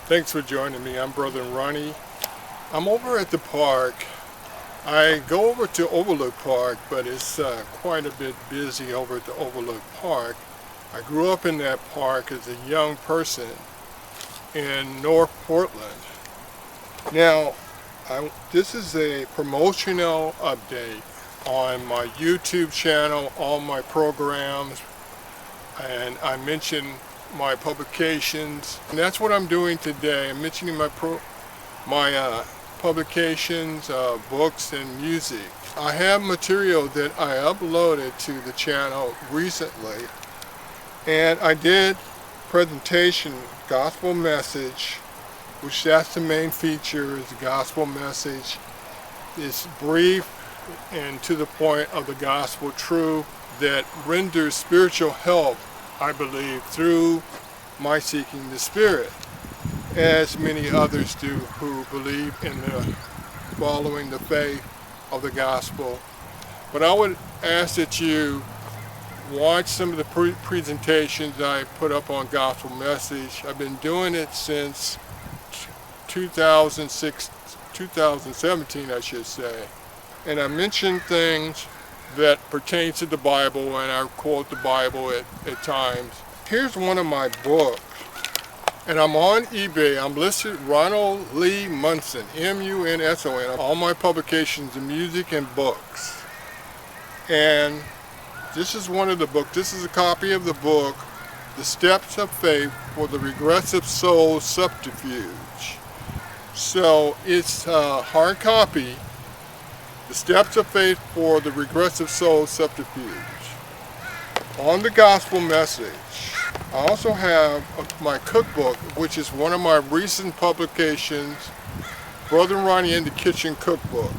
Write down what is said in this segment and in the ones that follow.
Thanks for joining me. I'm Brother Ronnie. I'm over at the park. I go over to Overlook Park, but it's quite a bit busy over at the Overlook Park. I grew up in that park as a young person in North Portland. Now, this is a promotional update on my YouTube channel, all my programs, and I mentioned my publications. And that's what I'm doing today. I'm mentioning my publications, books, and music. I have material that I uploaded to the channel recently, and I did presentation, gospel message, which that's the main feature, is the gospel message. It's brief and to the point of the gospel truth that renders spiritual help, I believe, through my seeking the Spirit, as many others do who believe in the following the faith of the gospel. But I would ask that you watch some of the presentations I put up on gospel message. I've been doing it since 2017, I should say. And I mention things that pertain to the Bible, and I quote the Bible at times. Here's one of my books, and I'm on eBay. I'm listed Ronald Lee Munson, M-U-N-S-O-N, all my publications in music and books. And this is one of the books. This is a copy of the book, The Steps of Faith for the Regressive Soul Subterfuge. So it's a hard copy, The Steps of Faith for the Regressive Soul Subterfuge. On the gospel message, I also have my cookbook, which is one of my recent publications, Brother Ronnie in the Kitchen Cookbook.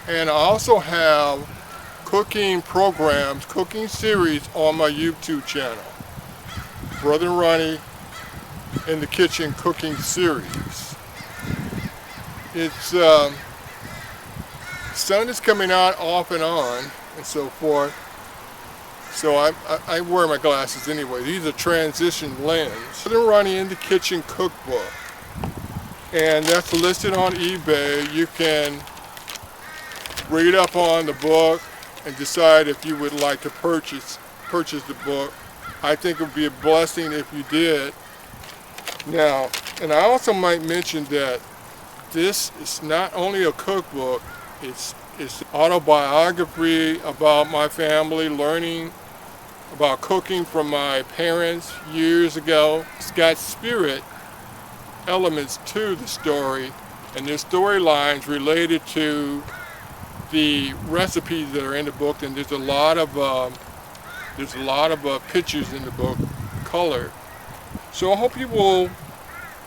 And I also have cooking programs, cooking series on my YouTube channel, Brother Ronnie in the Kitchen Cooking Series. It's sun is coming out off and on and so forth, so I wear my glasses anyway. These are transition lens. Brother Ronnie in the Kitchen Cookbook, and that's listed on eBay. You can read up on the book and decide if you would like to purchase the book. I think it would be a blessing if you did. Now, and I also might mention that this is not only a cookbook, it's autobiography about my family, learning about cooking from my parents years ago. It's got spirit elements to the story, and there's storylines related to the recipes that are in the book, and there's a lot of pictures in the book, color. So I hope you will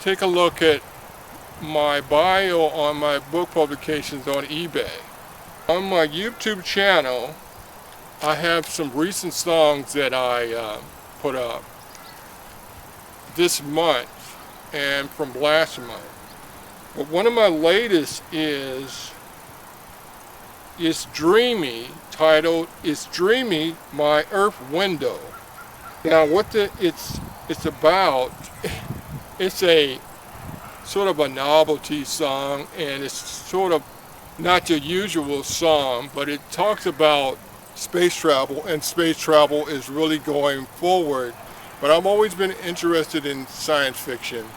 take a look at my bio on my book publications on eBay. On my YouTube channel, I have some recent songs that I put up this month and from last month. But one of my latest is It's Dreamy, titled It's Dreamy, My Earth Window. Now what it's about, it's a sort of a novelty song, and it's sort of not your usual song, but it talks about space travel, and space travel is really going forward. But I've always been interested in science fiction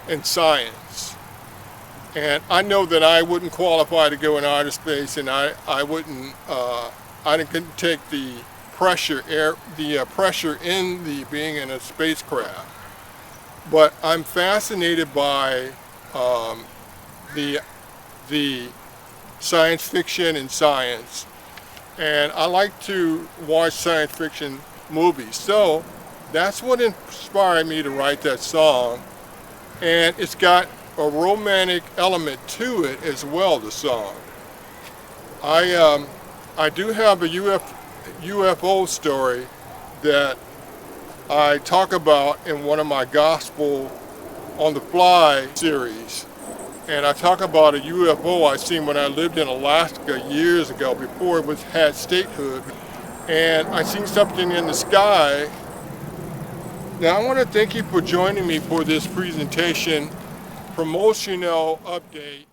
and science, and I know that I wouldn't qualify to go in outer space, and I couldn't take the pressure in the being in a spacecraft. But I'm fascinated by the science fiction and science, and I like to watch science fiction movies. So that's what inspired me to write that song, and it's got a romantic element to it as well, the song. I do have a UFO story that I talk about in one of my Gospel on the Fly series, and I talk about a UFO I seen when I lived in Alaska years ago, before it had statehood, and I seen something in the sky. Now I want to thank you for joining me for this presentation Promotional update.